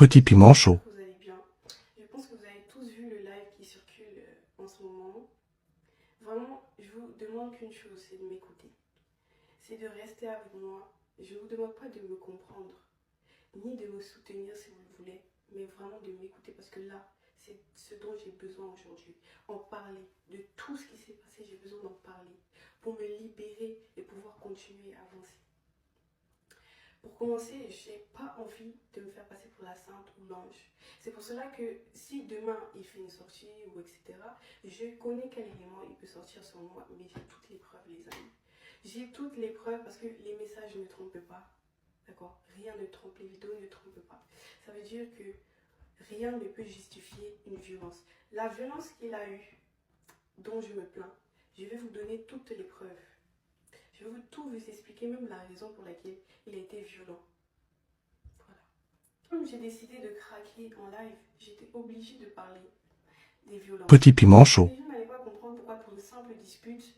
Petit piment chaud. Vous allez bien. Je pense que vous avez tous vu le live qui circule en ce moment. Vraiment, je vous demande qu'une chose, c'est de m'écouter. C'est de rester avec moi. Je ne vous demande pas de me comprendre, ni de me soutenir si vous le voulez, mais vraiment de m'écouter parce que là, c'est ce dont j'ai besoin aujourd'hui. En parler de tout ce qui s'est passé, j'ai besoin d'en parler pour me libérer et pouvoir continuer à avancer. Pour commencer, j'ai pas envie de me faire passer pour la sainte ou l'ange. C'est pour cela que si demain il fait une sortie ou etc., je connais quel élément il peut sortir sur moi, mais j'ai toutes les preuves, les amis. J'ai toutes les preuves parce que les messages ne trompent pas. D'accord? Rien ne trompe, les vidéos ne trompent pas. Ça veut dire que rien ne peut justifier une violence. La violence qu'il a eue, dont je me plains, je vais vous donner toutes les preuves. Je vais tout vous expliquer, même la raison pour laquelle il a été violent. Voilà. Comme j'ai décidé de craquer en live, j'étais obligée de parler des violences. Petit piment chaud. Les gens n'allaient pas comprendre pourquoi pour une simple dispute,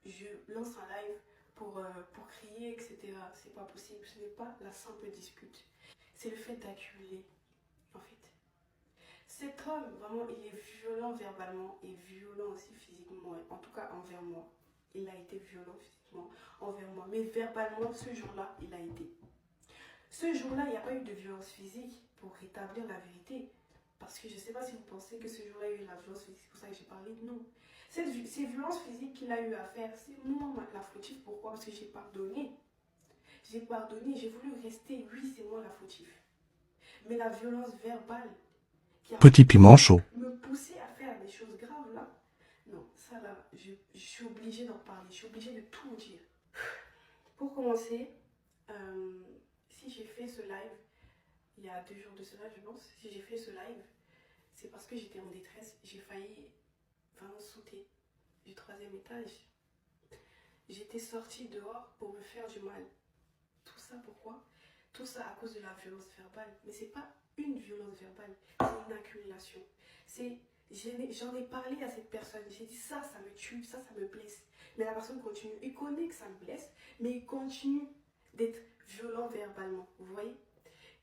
je lance un live pour crier, etc. C'est pas possible. Ce n'est pas la simple dispute. C'est le fait d'accumuler, en fait. Cet homme, vraiment, il est violent verbalement et violent aussi physiquement. En tout cas, envers moi. Il a été violent physiquement envers moi. Mais verbalement, ce jour-là, il a été. Ce jour-là, il n'y a pas eu de violence physique pour rétablir la vérité. Parce que je ne sais pas si vous pensez que ce jour-là, il y a eu la violence physique. C'est pour ça que j'ai parlé. Non. Ces violences physiques qu'il a eu à faire, c'est moi la fautive. Pourquoi? Parce que j'ai pardonné. J'ai pardonné. J'ai voulu rester. Oui, c'est moi la fautive. Mais la violence verbale qui a Petit piment chaud. me pousser à faire des choses graves là, non, ça là, je suis obligée d'en parler, je suis obligée de tout dire. Pour commencer, si j'ai fait ce live, il y a 2 jours de cela, je pense, si j'ai fait ce live, c'est parce que j'étais en détresse, j'ai failli vraiment sauter du 3e étage. J'étais sortie dehors pour me faire du mal. Tout ça pourquoi? Tout ça à cause de la violence verbale. Mais c'est pas une violence verbale, c'est une accumulation. J'en ai parlé à cette personne, j'ai dit ça me tue, ça me blesse. Mais la personne continue, il connaît que ça me blesse, mais il continue d'être violent verbalement, vous voyez?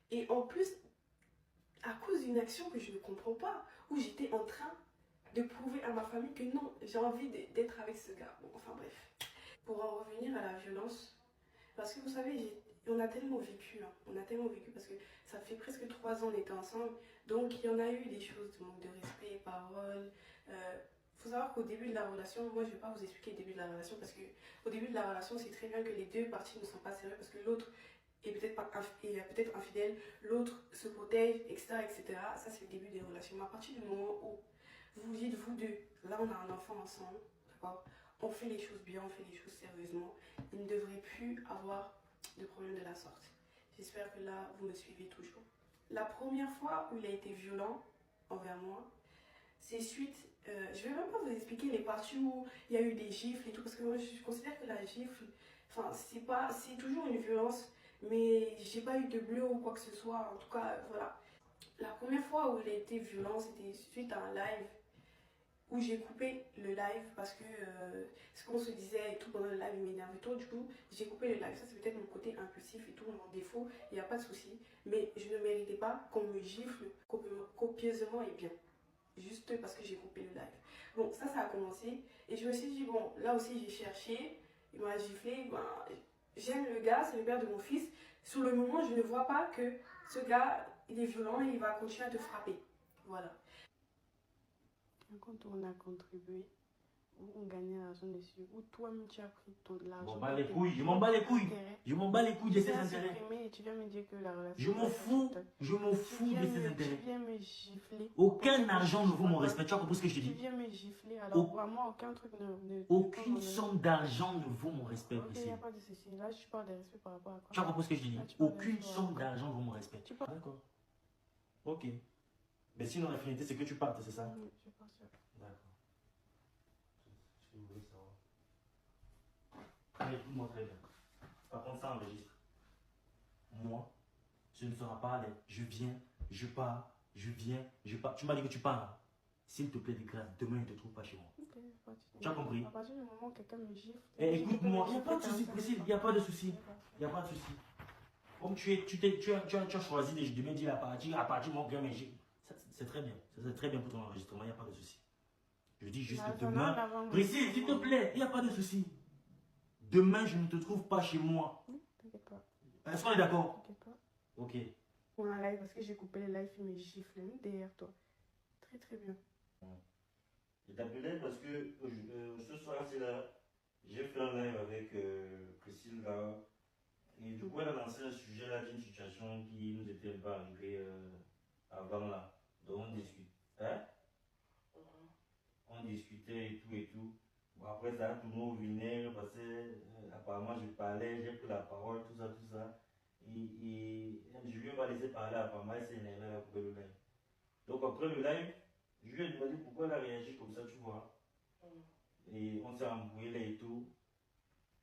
Et en plus, à cause d'une action que je ne comprends pas, où j'étais en train de prouver à ma famille que non, j'ai envie d'être avec ce gars. Bon, enfin bref. Pour en revenir à la violence, parce que vous savez, on a tellement vécu, hein. On a tellement vécu parce que ça fait presque 3 ans qu'on était ensemble. Donc il y en a eu des choses de manque de respect, paroles. Faut savoir qu'au début de la relation, moi je ne vais pas vous expliquer le début de la relation parce qu'au début de la relation, c'est très bien que les deux parties ne sont pas sérieuses parce que l'autre est peut-être infidèle, l'autre se protège, etc., etc. Ça c'est le début des relations. Mais à partir du moment où vous vous dites, vous deux, là on a un enfant ensemble, d'accord? On fait les choses bien, on fait les choses sérieusement. Il ne devrait plus avoir de problème de la sorte. J'espère que là, vous me suivez toujours. La première fois où il a été violent envers moi, c'est suite... je ne vais même pas vous expliquer les parties où il y a eu des gifles et tout, parce que moi, je considère que la gifle, enfin, c'est toujours une violence, mais j'ai pas eu de bleu ou quoi que ce soit. En tout cas, voilà. La première fois où il a été violent, c'était suite à un live où j'ai coupé le live parce que ce qu'on se disait et tout pendant le live m'énervait trop. Du coup, j'ai coupé le live. Ça, c'est peut-être mon côté impulsif et tout, mon défaut. Il n'y a pas de souci. Mais je ne méritais pas qu'on me gifle copieusement et bien. Juste parce que j'ai coupé le live. Bon, ça a commencé. Et je me suis dit, bon, là aussi, j'ai cherché. Il m'a giflé. Ben, j'aime le gars, c'est le père de mon fils. Sur le moment, je ne vois pas que ce gars, il est violent et il va continuer à te frapper. Voilà. Quand on a contribué, où on gagnait l'argent dessus, où toi-même tu as pris l'argent. Je m'en bats les couilles, je m'en bats les couilles. Je m'en bats les couilles de ses intérêts. Et tu viens me dire que la relation. Je m'en fous de ses intérêts. Tu viens me gifler. Aucun argent ne vaut mon respect. Tu as compris ce que je te Tu dis? viens me gifler, alors vraiment aucun truc ne. Aucune somme d'argent ne vaut mon respect. Ok, il n'y a pas de souci. Là, je parle de respect par rapport à quoi? Tu as compris ce que je te dis? Aucune somme d'argent ne vaut mon respect. D'accord. Ok. Mais sinon, la finalité, c'est que tu partes, c'est ça? Oui, je pense. D'accord. Je voulais savoir. Allez, écoute-moi très bien. Par contre, ça enregistre. Moi, ce ne sera pas allé. Je viens, je pars, je viens, je pars. Tu m'as dit que tu pars. S'il te plaît, de grâce, demain, je ne te trouve pas chez moi. Okay, tu as compris? À partir du moment où quelqu'un me gifle. Écoute-moi, il n'y a pas de souci, Priscille. Il n'y a pas de souci. Il n'y a pas de souci. Comme tu as choisi de me dire à partir de mon gamin, c'est très bien. C'est très bien pour ton enregistrement, il n'y a pas de souci. Je dis juste que demain, Priscille, s'il te plaît, il n'y a pas de souci. Demain, je ne te trouve pas chez moi. T'inquiète pas. Est-ce qu'on est d'accord? T'inquiète pas. Ok. On a live parce que j'ai coupé les lives et mes gifles derrière toi. Très très bien. Je t'appelais parce que ce soir, c'est là. J'ai fait un live avec Priscille là. Et du coup, elle a lancé un sujet là d'une situation qui nous était pas arrivée avant là. Donc on discute. Hein? On discutait et tout et tout. Bon, après ça a tourné au vinaigre parce que apparemment je parlais, j'ai pris la parole, tout ça, tout ça. Et je lui ai pas laissé parler apparemment, elle s'est énervée, elle a coupé le live. Donc après le live, je lui ai demandé pourquoi elle a réagi comme ça, tu vois. Et on s'est embrouillé là et tout.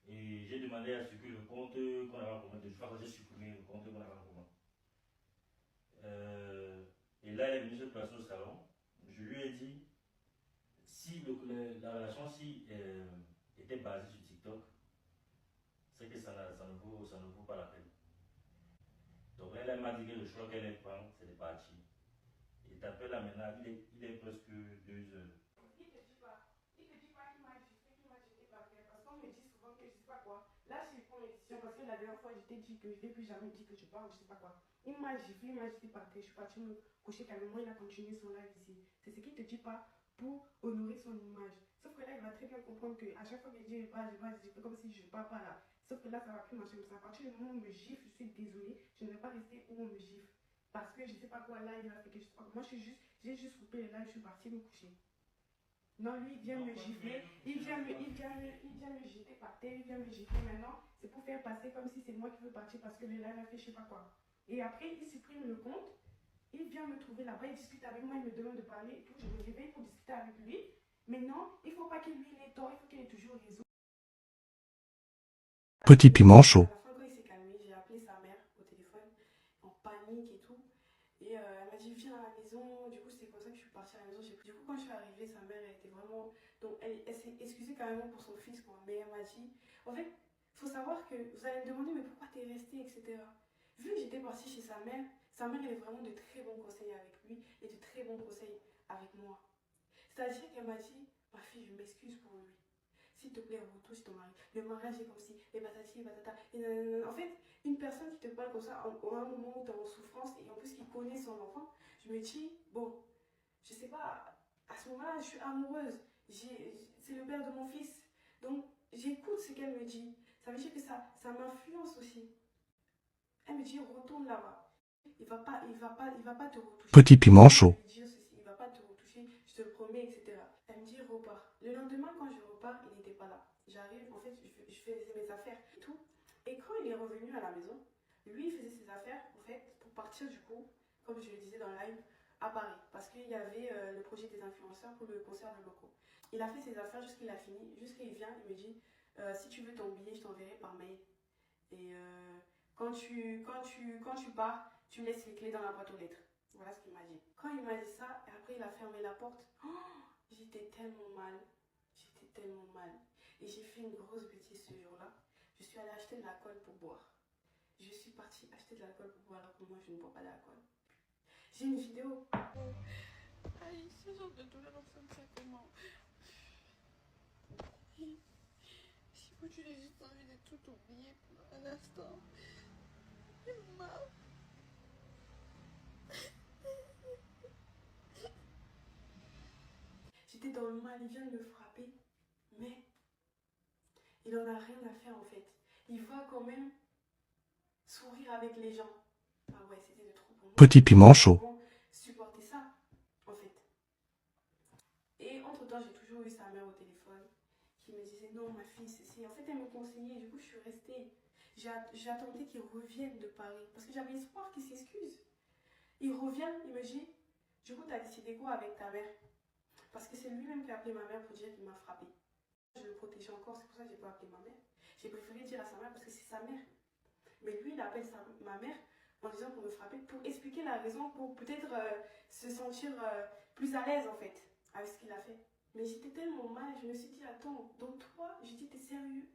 Et j'ai demandé à ce que le compte qu'on avait en commun, de fois j'ai supprimé le compte qu'on avait en commun. Et là, elle est venue se placer au salon. Je lui ai dit, si la relation était basée sur TikTok, c'est que ça ne vaut pas la peine. Donc elle m'a dit que le choix qu'elle allait prendre, c'est de partir. Et t'appelles là maintenant, il est presque 2 heures. Il te dit pas qu'il m'a giflé, qu'il m'a jeté par terre. Parce qu'on me dit souvent que je sais pas quoi. Là, je prends mes décisions parce que la dernière fois, je t'ai dit que je ne vais plus jamais dire que je parle, je sais pas quoi. Il m'a giflé, il m'a jeté par terre. Je suis partie me coucher calmement, il a continué son live ici. C'est ce qu'il te dit pas pour honorer son image. Sauf que là, il va très bien comprendre qu'à chaque fois que je dis je fais comme si je parle pas là. Sauf que là, ça va plus marcher comme ça. À partir du moment où on me gifle, je suis désolée, je ne vais pas rester où on me gifle. Parce que je sais pas quoi, là, il a fait que je sais pas. Moi, j'ai juste coupé les lives, je suis partie me coucher. Non, lui, il vient me gifler, il vient me jeter par terre, il vient me gifler maintenant. C'est pour faire passer comme si c'est moi qui veux partir parce que le live a fait je sais pas quoi. Et après, il supprime le compte, il vient me trouver là-bas, il discute avec moi, il me demande de parler et tout. Je me réveille pour discuter avec lui. Mais non, il ne faut pas qu'il lui ait tort, il faut qu'il ait toujours raison. Petit piment chaud. À la fin, quand il s'est calmé, j'ai appelé sa mère au téléphone, en panique et tout. Et elle m'a dit, viens à la maison. Du coup, c'est comme ça que je suis partie à la maison. Du coup, quand je suis arrivée, sa mère, elle était vraiment. Donc, elle s'est excusée carrément pour son fils, quoi. Mais elle m'a dit, en fait, il faut savoir que vous allez me demander, mais pourquoi t'es restée, etc. Vu que j'étais partie chez sa mère, elle est vraiment de très bons conseils avec lui et de très bons conseils avec moi. C'est-à-dire qu'elle m'a dit, ma fille, je m'excuse pour lui. S'il te plaît, retouche ton mari. Le mariage est comme si, les patati, les patata. En fait, une personne qui te parle comme ça, en un moment où tu es en souffrance et en plus qui connaît son enfant, je me dis, bon, je sais pas, à ce moment-là, je suis amoureuse. C'est le père de mon fils. Donc, j'écoute ce qu'elle me dit. Ça veut dire que ça m'influence aussi. Elle me dit, retourne là-bas. Il va pas te retoucher. Petit piment chaud. Il va pas te retoucher, je te le promets, etc. Elle me dit, repars. Le lendemain, quand je repars, il n'était pas là. J'arrive, en fait, je faisais mes affaires et tout. Et quand il est revenu à la maison, lui, il faisait ses affaires, en fait, pour partir du coup, comme je le disais dans le live, à Paris. Parce qu'il y avait le projet des influenceurs pour le concert de locaux. Il a fait ses affaires jusqu'il a fini. Jusqu'il vient, il me dit, si tu veux ton billet, je t'enverrai par mail. Et quand tu pars, tu laisses les clés dans la boîte aux lettres. Voilà ce qu'il m'a dit. Quand il m'a dit ça, et après il a fermé la porte, j'étais tellement mal. J'étais tellement mal. Et j'ai fait une grosse bêtise ce jour-là. Je suis allée acheter de l'alcool pour boire. Je suis partie acheter de l'alcool pour boire alors que moi je ne bois pas d'alcool. J'ai une vidéo. Aïe, ce genre de douleur, on fait ça comment? Si moi tu as juste envie de tout oublier pour un instant. J'ai mal. J'étais dans le mal, il vient de me frapper. Mais il en a rien à faire en fait. Il va quand même sourire avec les gens. Ah ouais, c'était de trop pour moi. Petit piment chaud. Supporter ça, en fait. Et entre-temps, j'ai toujours eu sa mère au téléphone qui me disait non, ma fille, c'est. En fait, elle me conseillait. Du coup, je suis restée. J'attendais qu'il revienne de Paris parce que j'avais espoir qu'il s'excuse. Il revient, il me dit, du coup, t'as décidé quoi avec ta mère? Parce que c'est lui-même qui a appelé ma mère pour dire qu'il m'a frappé. Je le protégeais encore, c'est pour ça que j'ai pas appelé ma mère. J'ai préféré dire à sa mère parce que c'est sa mère. Mais lui, il appelle ma mère en disant pour me frapper, pour expliquer la raison, pour peut-être se sentir plus à l'aise en fait avec ce qu'il a fait. Mais j'étais tellement mal, je me suis dit, attends, donc toi, j'ai dit, t'es sérieux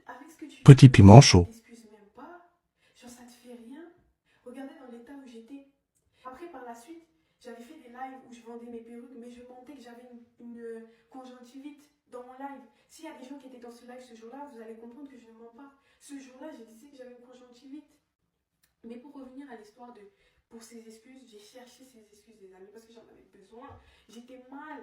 avec ce que tu Petit piment chaud. t'excuses même pas. Genre, ça te fait rien. Regardez dans l'état où j'étais. Après, par la suite, j'avais fait des lives où je vendais mes perruques, mais je mentais que j'avais une conjonctivite dans mon live. S'il y a des gens qui étaient dans ce live ce jour-là, vous allez comprendre que je ne mens pas. Ce jour-là, j'ai dit que j'avais une conjonctivite. Mais pour revenir à l'histoire de... Pour ces excuses, j'ai cherché ces excuses des amis parce que j'en avais besoin. J'étais mal.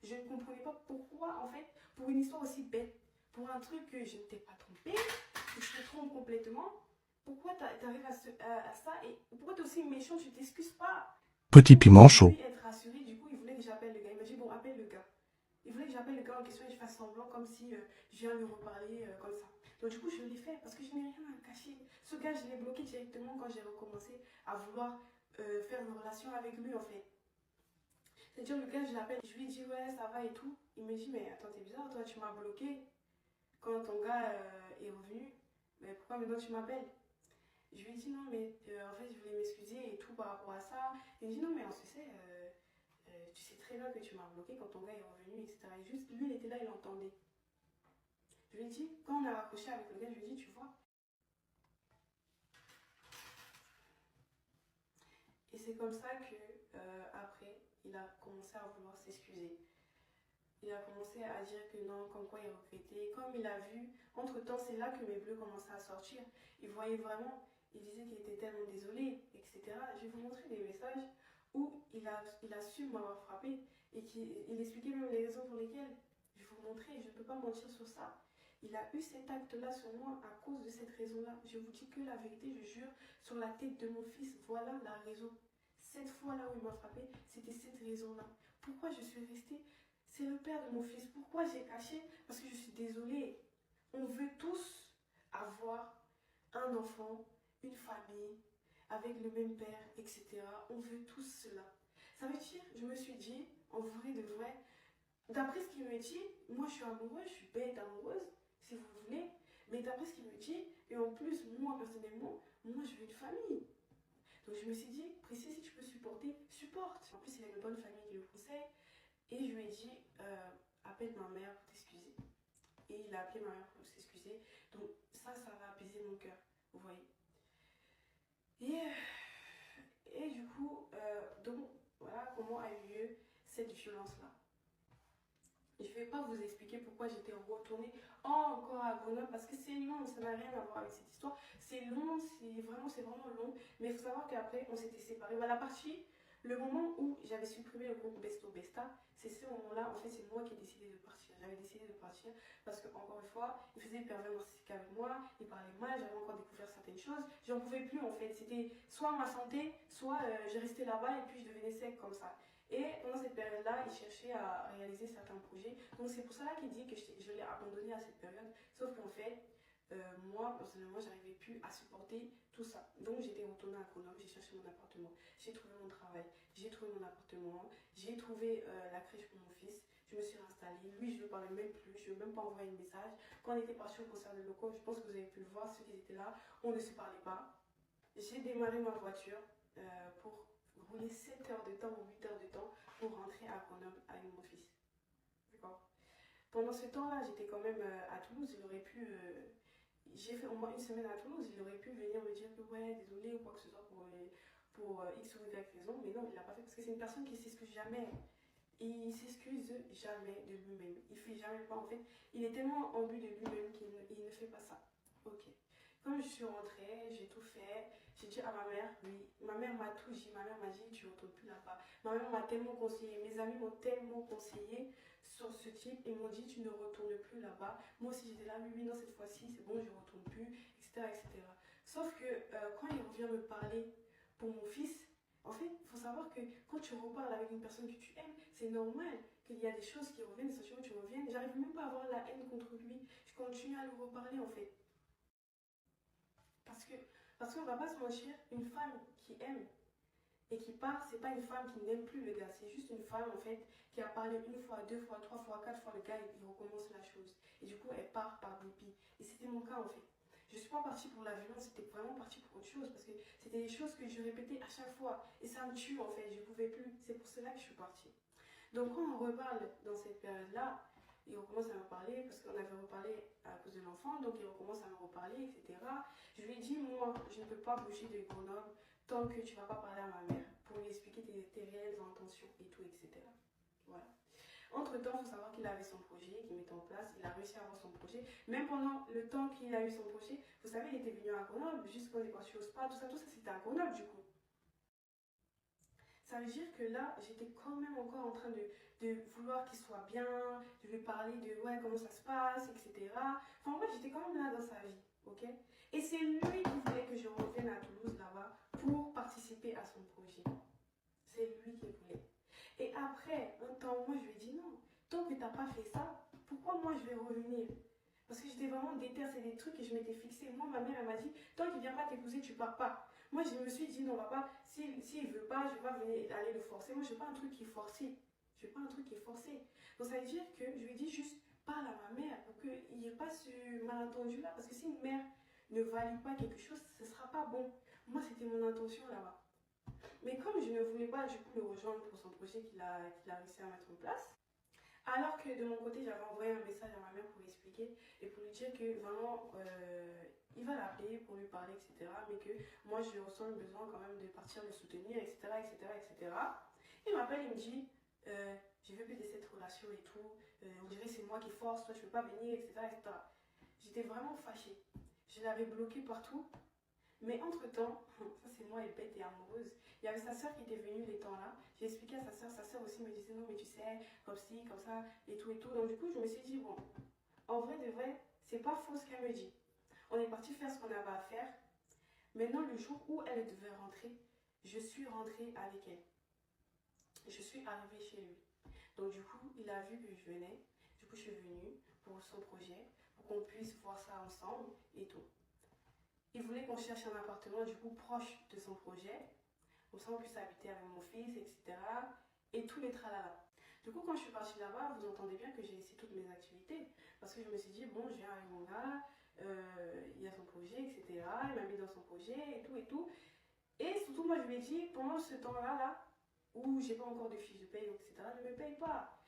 Je ne comprenais pas pourquoi, en fait, pour une histoire aussi bête, pour un truc que je ne t'ai pas trompé, que je te trompe complètement, pourquoi t'arrives à ça et pourquoi t'es aussi méchant, tu t'excuses pas. Petit piment Il chaud. voulait être rassuré, du coup, il voulait que j'appelle le gars. Il m'a dit, bon, appelle le gars. Il voulait que j'appelle le gars en question et je fasse semblant comme si je viens lui reparler comme ça. Donc, du coup, je l'ai fait parce que je n'ai rien à cacher. Ce gars, je l'ai bloqué directement quand j'ai recommencé à vouloir faire une relation avec lui, en fait. C'est-à-dire, le gars, je l'appelle, je lui dis, ouais, ça va et tout. Il me dit, mais attends, t'es bizarre, toi, tu m'as bloqué quand ton gars est revenu. Mais pourquoi maintenant tu m'appelles? Je lui ai dit non, mais en fait, je voulais m'excuser et tout par rapport à ça. Il me dit non, mais on se sait, tu sais très bien que tu m'as bloqué quand ton gars est revenu, etc. Et juste, lui, il était là, il entendait. Je lui ai dit, quand on a raccroché avec le gars, je lui ai dit, tu vois. Et c'est comme ça que, après, il a commencé à vouloir s'excuser. Il a commencé à dire que non, comme quoi il regrettait. Comme il a vu, entre-temps, c'est là que mes bleus commençaient à sortir. Il voyait vraiment, il disait qu'il était tellement désolé, etc. Je vais vous montrer des messages où il a su m'avoir frappé et il expliquait même les raisons pour lesquelles. Je vais vous montrer, je ne peux pas mentir sur ça. Il a eu cet acte-là sur moi à cause de cette raison-là. Je vous dis que la vérité, je jure, sur la tête de mon fils, voilà la raison. Cette fois-là où il m'a frappé, c'était cette raison-là. Pourquoi je suis restée? C'est le père de mon fils. Pourquoi j'ai caché? Parce que je suis désolée. On veut tous avoir un enfant, une famille, avec le même père, etc. On veut tous cela. Ça veut dire, je me suis dit, en vrai de vrai, d'après ce qu'il me dit, moi je suis amoureuse, je suis bête amoureuse, si vous voulez, mais d'après ce qu'il me dit, et en plus, moi personnellement, moi je veux une famille. Donc je me suis dit, Priscille, si tu peux supporter, supporte. En plus, il a une bonne famille qui le conseille. Et je lui ai dit, appelle ma mère pour t'excuser. Et il a appelé ma mère pour s'excuser. Donc ça va apaiser mon cœur, vous voyez. Et du coup, donc voilà comment a eu lieu cette violence-là. Je ne vais pas vous expliquer pourquoi j'étais retournée encore à Grenoble parce que c'est long, ça n'a rien à voir avec cette histoire. C'est long, c'est vraiment long. Mais il faut savoir qu'après, on s'était séparés. Voilà, la partie, le moment où j'avais supprimé le groupe Besto Besta, c'est ce moment-là, en fait, c'est moi qui ai décidé de partir. J'avais décidé de partir parce que, encore une fois, il faisait pervers narcissique avec moi, il parlait mal, j'avais encore découvert certaines choses. J'en pouvais plus, en fait. C'était soit ma santé, soit je restais là-bas et puis je devenais sec comme ça. Et pendant cette période-là, il cherchait à réaliser certains projets. Donc c'est pour cela qu'il dit que je l'ai abandonné à cette période. Sauf qu'en fait, moi, personnellement, j'arrivais plus à supporter tout ça. Donc j'étais retournée à Grenoble, j'ai cherché mon appartement, j'ai trouvé mon travail, j'ai trouvé mon appartement, j'ai trouvé la crèche pour mon fils, je me suis installée. Lui, je ne lui parlais même plus, je ne lui ai même pas envoyé un message. Quand on était parti au concert de locaux, je pense que vous avez pu le voir, ceux qui étaient là, on ne se parlait pas. J'ai démarré ma voiture pour rouler 7 heures de temps ou 8 heures de temps pour rentrer à Grenoble avec mon fils. D'accord. Pendant ce temps-là, j'étais quand même à Toulouse. Il aurait pu. J'ai fait au moins une semaine à Toulouse. Il aurait pu venir me dire que ouais, désolé ou quoi que ce soit pour X ou Y raison. Mais non, il l'a pas fait parce que c'est une personne qui s'excuse jamais. Il s'excuse jamais de lui-même. Il fait jamais pas. En fait, il est tellement en but de lui-même qu'il ne fait pas ça. Ok. Comme je suis rentrée, j'ai tout fait. J'ai dit à ma mère, oui, ma mère m'a tout dit, ma mère m'a dit, tu ne retournes plus là-bas. Ma mère m'a tellement conseillé, mes amis m'ont tellement conseillé sur ce type, ils m'ont dit, tu ne retournes plus là-bas. Moi aussi, j'étais là, oui, non, cette fois-ci, c'est bon, je ne retourne plus, etc., etc. Sauf que quand il revient me parler pour mon fils, en fait, il faut savoir que quand tu reparles avec une personne que tu aimes, c'est normal qu'il y a des choses qui reviennent, des sentiments qui reviennent. J'arrive même pas à avoir la haine contre lui. Je continue à lui reparler, en fait. Parce qu'on va pas se mentir, une femme qui aime et qui part, c'est pas une femme qui n'aime plus le gars. C'est juste une femme, en fait, qui a parlé une fois, deux fois, trois fois, quatre fois le gars et il recommence la chose. Et du coup, elle part par dépit. Et c'était mon cas, en fait. Je suis pas partie pour la violence, c'était vraiment partie pour autre chose. Parce que c'était des choses que je répétais à chaque fois. Et ça me tue, en fait. Je pouvais plus. C'est pour cela que je suis partie. Donc, quand on reparle dans cette période-là, il recommence à me parler parce qu'on avait reparlé à cause de l'enfant, donc il recommence à me reparler, etc. Je lui ai dit, moi, je ne peux pas bouger de Grenoble tant que tu ne vas pas parler à ma mère pour lui expliquer tes réelles intentions et tout, etc. Voilà. Entre-temps, il faut savoir qu'il avait son projet, qu'il mettait en place, il a réussi à avoir son projet. Même pendant le temps qu'il a eu son projet, vous savez, il était venu à Grenoble, juste quand il est parti au spa, tout ça c'était à Grenoble du coup. Ça veut dire que là, j'étais quand même encore en train de vouloir qu'il soit bien, de lui parler de ouais, comment ça se passe, etc. Enfin, ouais, j'étais quand même là dans sa vie, ok? Et c'est lui qui voulait que je revienne à Toulouse là-bas pour participer à son projet. C'est lui qui voulait. Et après, un temps, moi je lui ai dit non, tant que tu n'as pas fait ça, pourquoi moi je vais revenir? Parce que j'étais vraiment déter, c'est des trucs que je m'étais fixé. Moi, ma mère, elle m'a dit, tant qu'il ne vient pas t'épouser, tu pars pas. Moi, je me suis dit, non, papa, s'il ne veut pas, je ne vais pas venir aller le forcer. Moi, je ne veux pas un truc qui est forcé. Je veux pas un truc qui est forcé. Donc, ça veut dire que je lui ai dit juste, parle à ma mère pour qu'il n'y ait pas ce malentendu-là. Parce que si une mère ne valide pas quelque chose, ce ne sera pas bon. Moi, c'était mon intention là-bas. Mais comme je ne voulais pas, du coup, le rejoindre pour son projet qu'il a réussi à mettre en place, alors que de mon côté, j'avais envoyé un message à ma mère pour lui expliquer et pour lui dire que vraiment, il va l'appeler pour lui parler, etc. Mais que moi, je ressens le besoin quand même de partir le soutenir, etc. etc., etc. Il m'appelle, il me dit, je veux plus de cette relation et tout. On dirait que c'est moi qui force, toi tu veux pas venir, etc. etc. J'étais vraiment fâchée. Je l'avais bloqué partout. Mais entre-temps, ça c'est moi et bête et amoureuse, il y avait sa soeur qui était venue les temps là. J'ai expliqué à sa soeur aussi me disait non mais tu sais, comme ci, comme ça, et tout et tout. Donc du coup je me suis dit bon, en vrai de vrai, c'est pas faux ce qu'elle me dit. On est parti faire ce qu'on avait à faire. Maintenant le jour où elle devait rentrer, je suis rentrée avec elle. Je suis arrivée chez lui. Donc du coup, il a vu que je venais. Du coup, je suis venue pour son projet, pour qu'on puisse voir ça ensemble et tout. Il voulait qu'on cherche un appartement du coup proche de son projet, comme ça on puisse habiter avec mon fils, etc. Et tous les tralala. Du coup, quand je suis partie là-bas, vous entendez bien que j'ai laissé toutes mes activités. Parce que je me suis dit, bon, je viens avec mon gars, il a son projet, etc. Il m'a mis dans son projet et tout et tout. Et surtout, moi, je lui ai dit, pendant ce temps-là, là, où j'ai pas encore de fiche de paye, etc., ne me paye pas.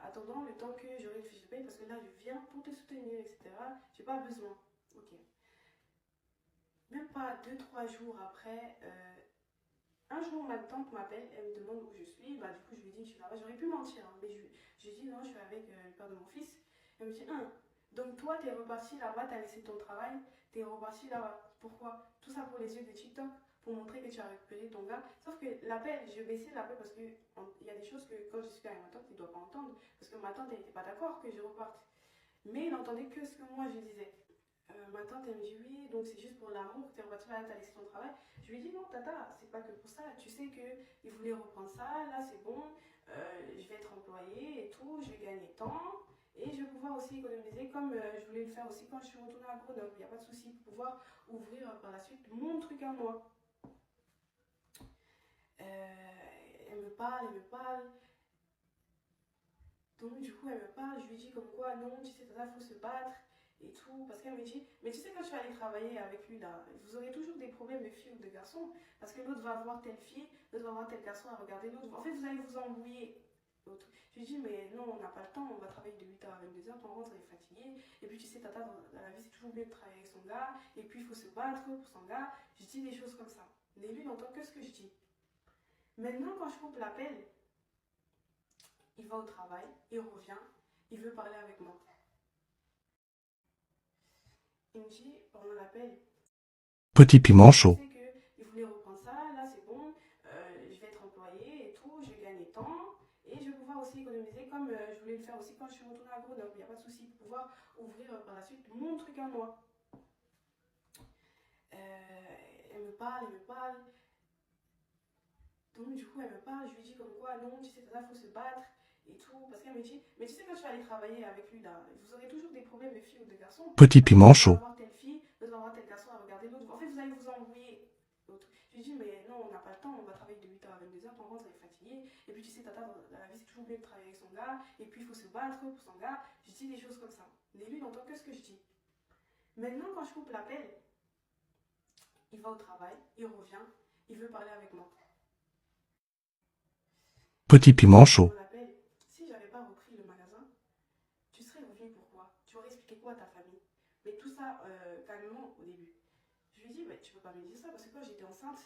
Attendant le temps que j'aurai une fiche de paye, parce que là, je viens pour te soutenir, etc. J'ai pas besoin. Ok. Même pas 2-3 jours après, un jour ma tante m'appelle, elle me demande où je suis. Bah, du coup, je lui dis que je suis là-bas. J'aurais pu mentir, hein, mais j'ai dit non, je suis avec le père de mon fils. Elle me dit, donc toi, t'es reparti là-bas, t'as laissé ton travail, t'es reparti là-bas. Pourquoi? Tout ça pour les yeux de TikTok, pour montrer que tu as récupéré ton gars. Sauf que l'appel, je baissais l'appel parce qu'il y a des choses que quand je suis avec ma tante, il ne doit pas entendre. Parce que ma tante, elle n'était pas d'accord que je reparte. Mais il n'entendait que ce que moi je disais. Ma tante, elle me dit oui, donc c'est juste pour l'amour que tu es reparti là, tu as laissé ton travail. Je lui ai dit non, tata, c'est pas que pour ça. Tu sais qu'il voulait reprendre ça, là c'est bon, je vais être employée et tout, je vais gagner tant. Et je vais pouvoir aussi économiser comme je voulais le faire aussi quand je suis retournée à Grenoble. Il n'y a pas de souci pour pouvoir ouvrir par la suite mon truc à moi. Elle me parle, elle me parle. Donc du coup, elle me parle, je lui dis comme quoi, non, tu sais, tata, faut se battre et tout. Parce qu'elle me dit, mais tu sais, quand tu vas aller travailler avec lui, là, vous aurez toujours des problèmes de filles ou de garçons. Parce que l'autre va voir telle fille, l'autre va voir tel garçon à regarder l'autre. En fait, vous allez vous embrouiller. Je lui dis, mais non, on n'a pas le temps, on va travailler de 8h à 22h, ton rentre, on est fatigué. Et puis tu sais, tata, dans la vie, c'est toujours mieux de travailler avec son gars. Et puis il faut se battre pour son gars. Je dis des choses comme ça. Mais lui, il n'entend que ce que je dis. Maintenant, quand je coupe l'appel, il va au travail, il revient, il veut parler avec moi. Il me dit, pendant l'appel, Petit piment chaud. tu sais qu'il voulait reprendre ça, là c'est bon, je vais être employée et tout, je vais gagner tant. Et je vais pouvoir aussi économiser comme je voulais le faire aussi quand je suis retournée à Grenoble. Il n'y a pas de souci pour pouvoir ouvrir par la suite mon truc à moi. Elle me parle, elle me parle. Donc du coup, elle me parle, je lui dis comme quoi, non, tu sais, ça, faut se battre et tout. Parce qu'elle me dit, mais tu sais, quand tu vas aller travailler avec lui, là, vous aurez toujours des problèmes de filles ou de garçons. Petit Parce que piment l'autre va chaud. voir telle fille, l'autre va voir tel garçon à regarder l'autre. En fait, vous allez vous embrouiller. Je lui dis, mais non, on n'a pas le temps, on va travailler de 8h à 22h, ton rentre, on est fatigué. Et puis tu sais, tata, dans la vie, c'est toujours mieux de travailler avec son gars. Et puis il faut se battre pour son gars. Je dis des choses comme ça. Mais lui, il n'entend que ce que je dis. Maintenant, quand je coupe l'appel, il va au travail, il revient, il veut parler avec moi. Petit piment chaud. On l'appelle. Si j'avais pas repris le magasin, quand j'étais enceinte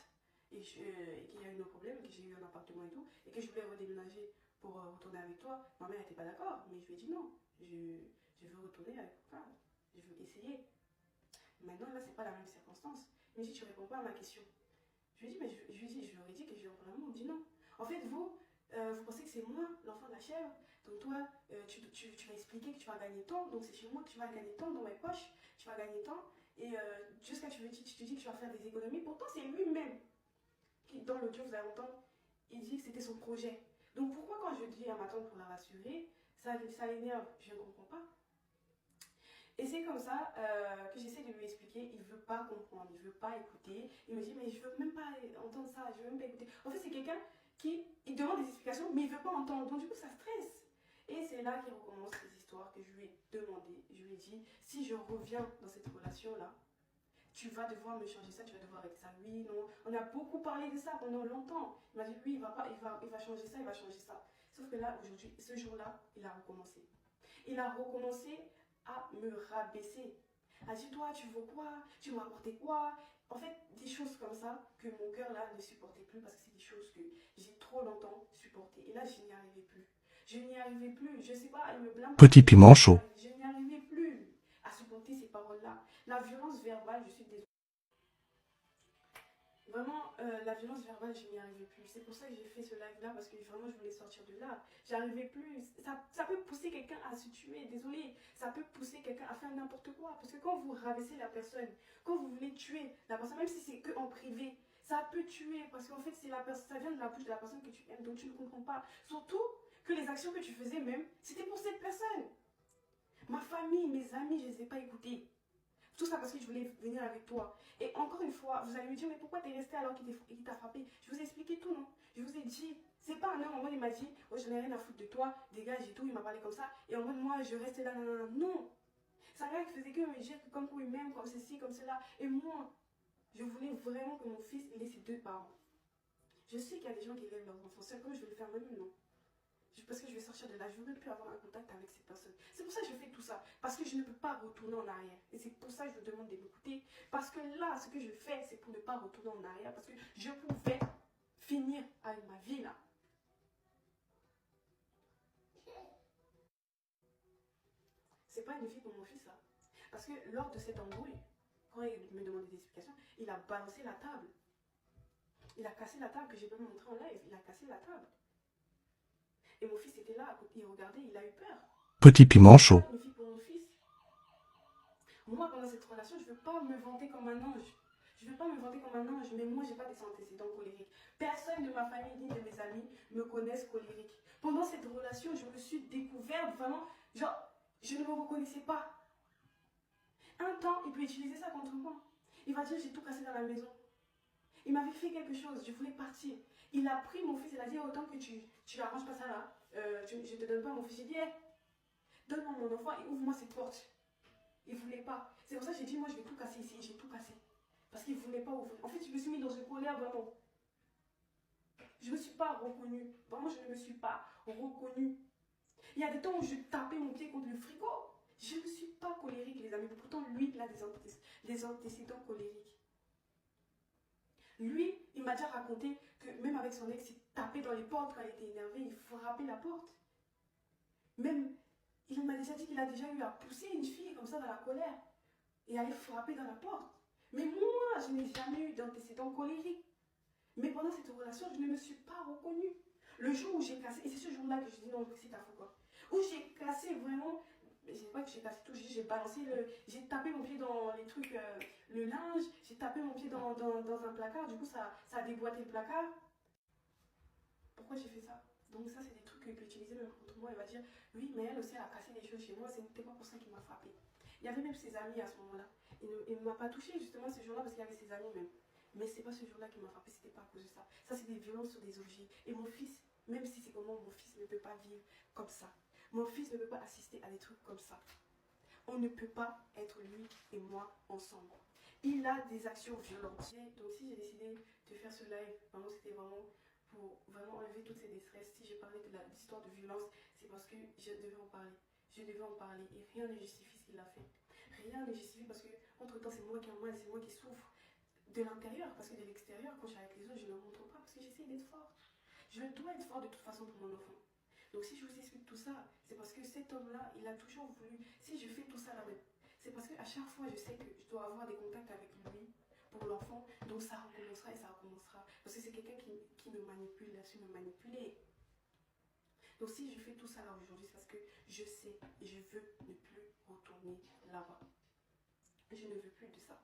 et qu'il y a eu nos problèmes, que j'ai eu un appartement et tout, et que je voulais redéménager pour retourner avec toi, ma mère n'était pas d'accord, mais je lui ai dit non, je veux retourner avec toi, je veux essayer. Maintenant, là, c'est pas la même circonstance. Il me dit, tu réponds pas à ma question. Je lui ai dit, mais je leur ai dit que je lui en vraiment dit non. En fait, vous pensez que c'est moi, l'enfant de la chèvre. Donc toi, tu vas expliquer que tu vas gagner tant, donc c'est chez moi que tu vas gagner tant dans mes poches, tu vas gagner tant, et jusqu'à tu te dis que tu vas faire des économies. Pourtant, c'est lui-même qui, dans l'audio, vous allez entendre, il dit que c'était son projet. Donc pourquoi quand je dis à ma tante pour la rassurer, ça l'énerve, je ne comprends pas. Et c'est comme ça que j'essaie de lui expliquer. Il ne veut pas comprendre, il ne veut pas écouter. Il me dit, mais je ne veux même pas entendre ça, je ne veux même pas écouter. En fait, c'est quelqu'un qui il demande des explications, mais il ne veut pas entendre. Donc, du coup, ça stresse. Et c'est là qu'il recommence les histoires que je lui ai demandé. Je lui ai dit, si je reviens dans cette relation-là, tu vas devoir me changer ça, tu vas devoir avec ça. Oui, non. On a beaucoup parlé de ça pendant longtemps. Il m'a dit, oui, il va changer ça, il va changer ça. Sauf que là, aujourd'hui, ce jour-là, il a recommencé. Il a recommencé à me rabaisser. À dire, toi, tu veux quoi? Tu m'as apporté quoi? En fait, des choses comme ça que mon cœur là ne supportait plus parce que c'est des choses que j'ai trop longtemps supportées. Et là, je n'y arrivais plus. Je n'y arrivais plus. Je sais pas, il me blâme. Petit piment chaud. Je n'y arrivais plus à supporter ces paroles-là. La violence verbale, je suis désolée. Vraiment, la violence verbale, je n'y arrivais plus. C'est pour ça que j'ai fait ce live-là, parce que vraiment, je voulais sortir de là. J'arrivais plus. Ça peut pousser quelqu'un à se tuer, désolé. Ça peut pousser quelqu'un à faire n'importe quoi. Parce que quand vous rabaissez la personne, quand vous voulez tuer la personne, même si c'est que en privé, ça peut tuer. Parce qu'en fait, ça vient de la bouche de la personne que tu aimes, donc tu ne comprends pas. Surtout que les actions que tu faisais même, c'était pour cette personne. Ma famille, mes amis, je ne les ai pas écoutés. Tout ça parce que je voulais venir avec toi. Et encore une fois, vous allez me dire, mais pourquoi t'es resté alors qu'il t'a frappé? Je vous ai expliqué tout, non? Je vous ai dit, c'est pas un homme, en mode il m'a dit, oh, je n'ai rien à foutre de toi, dégage et tout, il m'a parlé comme ça. Et en mode moi, je restais là, non, non, non. C'est un gars qui faisait que me dire que comme pour lui-même, comme ceci, comme cela. Et moi, je voulais vraiment que mon fils ait ses deux parents. Je sais qu'il y a des gens qui élèvent leurs enfants seuls, comme je vais le faire même, non? Parce que je vais sortir de là, je ne veux plus avoir un contact avec ces personnes. C'est pour ça que je fais tout ça, parce que je ne peux pas retourner en arrière. Et c'est pour ça que je vous demande de m'écouter, parce que là, ce que je fais, c'est pour ne pas retourner en arrière, parce que je pouvais finir avec ma vie là. C'est pas une vie pour mon fils là. Parce que lors de cette embrouille, quand il me demandait des explications, il a balancé la table. Il a cassé la table que j'ai pas montré en live, il a cassé la table. Et mon fils était là, à côté, il regardait, il a eu peur. Petit piment chaud. Une fille pour mon fils. Moi, pendant cette relation, je ne veux pas me vanter comme un ange. Je ne veux pas me vanter comme un ange, mais moi, je n'ai pas des antécédents colériques. Personne de ma famille ni de mes amis me connaissent colérique. Pendant cette relation, je me suis découverte vraiment, genre, je ne me reconnaissais pas. Un temps, il peut utiliser ça contre moi. Il va dire, j'ai tout cassé dans la maison. Il m'avait fait quelque chose, je voulais partir. Il a pris mon fils, il a dit, autant que tu arranges pas ça là, je ne te donne pas mon fils. J'ai dit, hey, donne-moi mon enfant et ouvre-moi cette porte. Il ne voulait pas. C'est pour ça que j'ai dit, moi je vais tout casser ici. J'ai tout cassé. Parce qu'il ne voulait pas ouvrir. En fait, je me suis mis dans une colère vraiment. Je ne me suis pas reconnue. Vraiment, je ne me suis pas reconnue. Il y a des temps où je tapais mon pied contre le frigo. Je ne suis pas colérique, les amis. Pourtant, lui, il a des antécédents colériques. Lui, il m'a déjà raconté que même avec son ex, il tapait dans les portes quand il était énervé. Il frappait la porte. Même, il m'a déjà dit qu'il a déjà eu à pousser une fille comme ça dans la colère et aller frapper dans la porte. Mais moi, je n'ai jamais eu d'antécédent colérique. Mais pendant cette relation, je ne me suis pas reconnue. Le jour où j'ai cassé, et c'est ce jour-là que je dis non, c'est ta faute quoi. Où j'ai cassé vraiment, je ne sais pas que j'ai cassé tout, j'ai balancé j'ai tapé mon pied dans les trucs, le linge, j'ai tapé mon pied dans un placard, du coup ça a déboîté le placard. Pourquoi j'ai fait ça? Donc ça, c'est des trucs qu'il peut utiliser même contre moi. Il va dire, oui, mais elle aussi, elle a cassé des choses chez moi, ce n'était pas pour ça qu'il m'a frappé. Il y avait même ses amis à ce moment-là. Il ne m'a pas touché justement ce jour-là parce qu'il y avait ses amis même. Mais c'est pas ce jour-là qui m'a frappé, c'était pas à cause de ça. Ça, c'est des violences sur des objets. Et mon fils, même si c'est comment, mon fils ne peut pas vivre comme ça. Mon fils ne peut pas assister à des trucs comme ça. On ne peut pas être lui et moi ensemble. Il a des actions violentes. Donc si j'ai décidé de faire ce live, vraiment c'était vraiment pour vraiment enlever toutes ces détresses. Si j'ai parlé de l'histoire de violence, c'est parce que je devais en parler. Je devais en parler et rien ne justifie ce qu'il a fait. Rien ne justifie parce que entre temps c'est moi qui en mal, c'est moi qui souffre. de l'intérieur, parce que de l'extérieur, quand je suis avec les autres, je ne le montre pas, parce que j'essaie d'être forte. Je dois être forte de toute façon pour mon enfant. Donc si je vous explique tout ça, c'est parce que cet homme-là, il a toujours voulu, si je fais tout ça là, c'est parce qu'à chaque fois, je sais que je dois avoir des contacts avec lui pour l'enfant, donc ça recommencera et ça recommencera. Parce que c'est quelqu'un qui me manipule, il a su me manipuler. Donc si je fais tout ça là aujourd'hui, c'est parce que je sais et je veux ne plus retourner là-bas. Je ne veux plus de ça.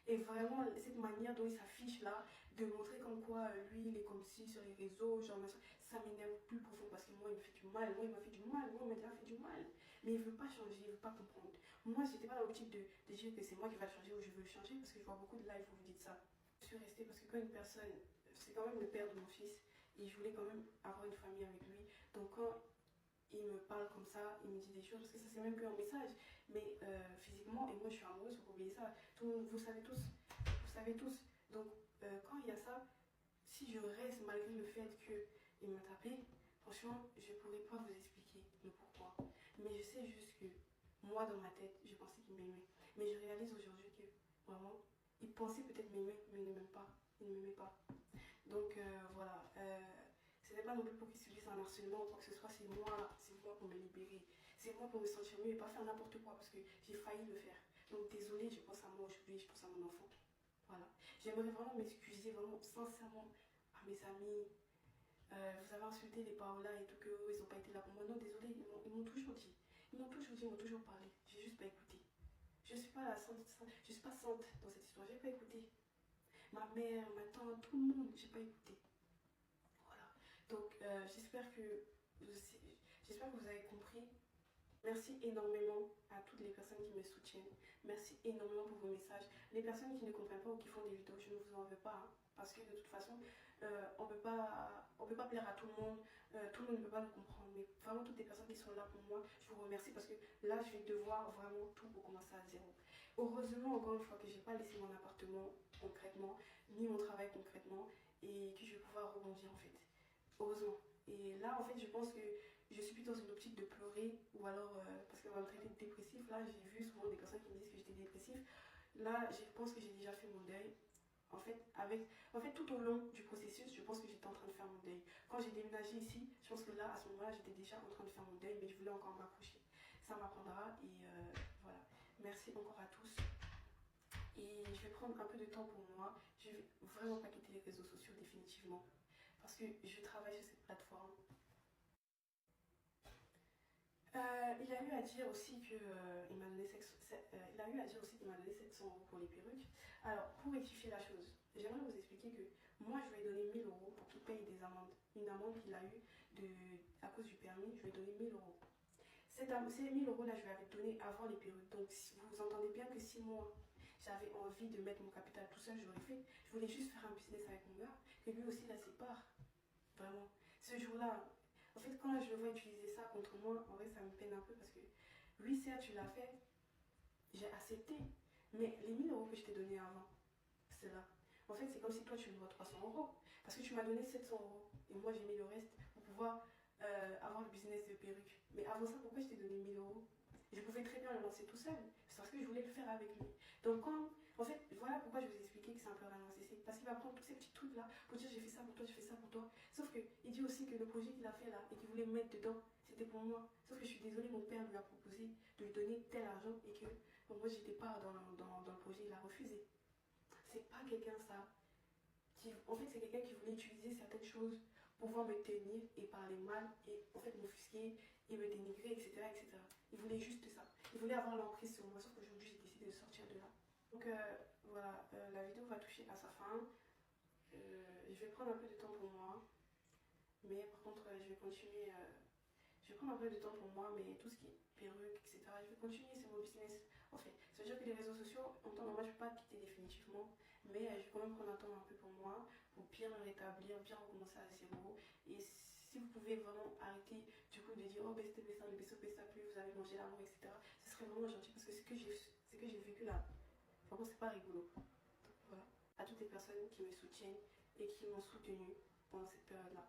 Et vraiment, cette manière dont il s'affiche là, de montrer comme quoi lui, il est comme si sur les réseaux, genre, ça m'énerve plus profond parce que moi, il me fait du mal. Moi, il m'a fait du mal. Moi, il m'a déjà fait du mal. Mais il ne veut pas changer, il ne veut pas comprendre. Moi, je n'étais pas dans l'optique de dire que c'est moi qui vais le changer ou je veux le changer parce que je vois beaucoup de live où vous dites ça. Je suis restée parce que quand une personne, c'est quand même le père de mon fils, et je voulais quand même avoir une famille avec lui. Donc, quand il me parle comme ça, il me dit des choses, parce que ça c'est même qu'un message, mais physiquement, et moi je suis amoureuse, faut oublier ça, vous savez tous, donc quand il y a ça, si je reste malgré le fait qu'il m'a tapé, franchement, je ne pourrais pas vous expliquer le pourquoi, mais je sais juste que moi dans ma tête, je pensais qu'il m'aimait, mais je réalise aujourd'hui que vraiment, il pensait peut-être m'aimer, mais il ne m'aime pas, il ne m'aimait pas. Donc voilà, ce n'est pas non plus pour qu'ils subissent un harcèlement ou quoi que ce soit, c'est moi pour me libérer. C'est moi pour me sentir mieux et pas faire n'importe quoi parce que j'ai failli le faire. Donc désolée, je pense à moi aujourd'hui, je pense à mon enfant. Voilà. J'aimerais vraiment m'excuser, vraiment sincèrement à mes amis. Vous avez insulté les Paola et tout, qu'eux, ils n'ont pas été là pour moi. Non, désolée, ils m'ont toujours dit. Ils m'ont toujours dit, ils m'ont toujours parlé. J'ai juste pas écouté. Je ne suis pas je suis pas sainte dans cette histoire, j'ai pas écouté. Ma mère, ma tante, tout le monde, j'ai pas écouté. Voilà. Donc j'espère que vous avez compris. Merci énormément à toutes les personnes qui me soutiennent. Merci énormément pour vos messages. Les personnes qui ne comprennent pas ou qui font des vidéos, je ne vous en veux pas. Hein, parce que de toute façon, on ne peut pas plaire à tout le monde. Tout le monde ne peut pas nous comprendre. Mais vraiment, toutes les personnes qui sont là pour moi, je vous remercie parce que là, je vais devoir vraiment tout recommencer à zéro. Heureusement, encore une fois, que je n'ai pas laissé mon appartement concrètement, ni mon travail concrètement, et que je vais pouvoir rebondir en fait. Heureusement. Et là, en fait, je pense que je suis plus dans une optique de pleurer ou alors parce qu'on va me traiter de dépressif. Là, j'ai vu souvent des personnes qui me disent que j'étais dépressif. Là, je pense que j'ai déjà fait mon deuil. En fait, tout au long du processus, je pense que j'étais en train de faire mon deuil. Quand j'ai déménagé ici, je pense que là, à ce moment-là, j'étais déjà en train de faire mon deuil, mais je voulais encore m'accrocher. Ça m'apprendra et voilà. Merci encore à tous. Et je vais prendre un peu de temps pour moi. Je vais vraiment pas quitter les réseaux sociaux définitivement. Parce que je travaille sur cette plateforme. Il a eu à dire aussi qu'il m'a donné 700 € pour les perruques. Alors, pour rectifier la chose, j'aimerais vous expliquer que moi, je lui ai donné 1000 € pour qu'il paye des amendes. Une amende qu'il a eue à cause du permis, je lui ai donné 1000 €. Ces 1000 € là, je lui avais donné avant les perruques. Donc, vous entendez bien que si moi, j'avais envie de mettre mon capital tout seul, j'aurais fait. Je voulais juste faire un business avec mon gars, que lui aussi, la sépare. Vraiment. Ce jour-là, en fait, quand je le vois utiliser ça contre moi, en vrai, ça me peine un peu parce que, oui, certes, tu l'as fait, j'ai accepté, mais les 1000 € que je t'ai donné avant, c'est là. En fait, c'est comme si toi, tu me dois 300 €, parce que tu m'as donné 700 €, et moi, j'ai mis le reste pour pouvoir avoir le business de perruque. Mais avant ça, pourquoi je t'ai donné 1000 €? Je pouvais très bien le lancer tout seul, c'est parce que je voulais le faire avec lui. Donc en fait, voilà pourquoi je vous ai expliqué que c'est un peu un narcissique. Parce qu'il va prendre tous ces petits trucs là pour dire j'ai fait ça pour toi, j'ai fait ça pour toi. Sauf qu'il dit aussi que le projet qu'il a fait là et qu'il voulait me mettre dedans, c'était pour moi. Sauf que je suis désolée, mon père lui a proposé de lui donner tel argent et que moi j'étais pas dans le projet, il a refusé. C'est pas quelqu'un ça. En fait, c'est quelqu'un qui voulait utiliser certaines choses pour pouvoir me tenir et parler mal et en fait m'offusquer et me dénigrer, etc., etc. Il voulait juste ça. Il voulait avoir l'emprise sur moi, sauf qu'aujourd'hui j'ai décidé de sortir de là. Donc voilà, la vidéo va toucher à sa fin. Je vais prendre un peu de temps pour moi, mais par contre je vais continuer. Je vais prendre un peu de temps pour moi, mais tout ce qui est perruque, etc., je vais continuer, c'est mon business. En fait, ça veut dire que les réseaux sociaux, en temps normal, je ne peux pas quitter définitivement, mais je vais quand même prendre un temps un peu pour moi, pour bien me rétablir, bien recommencer à zéro. Et si vous pouvez vraiment arrêter du coup de dire oh, besta, besta, le besta plus, vous avez mangé l'amour, etc., ce serait vraiment gentil parce que ce que j'ai vécu là, vraiment, c'est pas rigolo. Donc voilà, à toutes les personnes qui me soutiennent et qui m'ont soutenu pendant cette période-là.